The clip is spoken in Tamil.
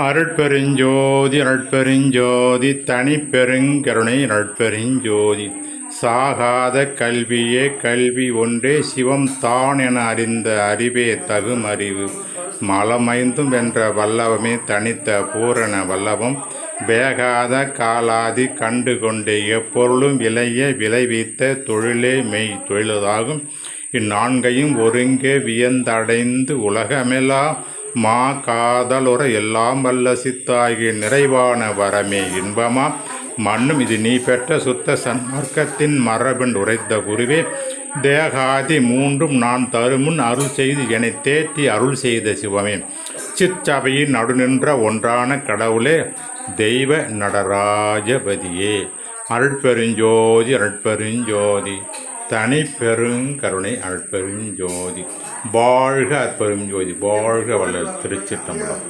அருட்பெருஞ்சோதி அருட்பெருஞ்சோதி தனிப்பெருங்கருணை அருட்பெருஞ்சோதி சாகாத கல்வியே கல்வி ஒன்றே சிவம் தான் என அறிந்த அறிவே தகும் அறிவு மலமைந்தும் வென்ற வல்லவமே தனித்த பூரண வல்லவம் வேகாத காலாதி கண்டு கொண்டே எப்பொருளும் விளைய விளைவித்த தொழிலே மெய் தொழிலதாகும். இந்நான்கையும் ஒருங்கே வியந்தடைந்து உலகமெல்லாம் மா காதலுற எல்லாம் வல்ல சித்தாகிய நிறைவான வரமே இன்பமா மண்ணும் இது நீ பெற்ற சுத்த சன்மார்க்கத்தின் மரபின் உரைத்த குருவே தேகாதி மூன்றும் நான் தருமுன் அருள் செய்து என்னை தேற்றி அருள் செய்த சிவமே சிற்சபையின் நடுநின்ற ஒன்றான கடவுளே தெய்வ நடராஜபதியே அருட்பெருஞ்சோதி அருட்பெருஞ்சோதி தனி பெருங்கருணை அருட்பெருஞ்சோதி வாழ்க அற்பெருஞ்சோதி வாழ்க வள்ளல் திருச்சிற்றம்பலம்.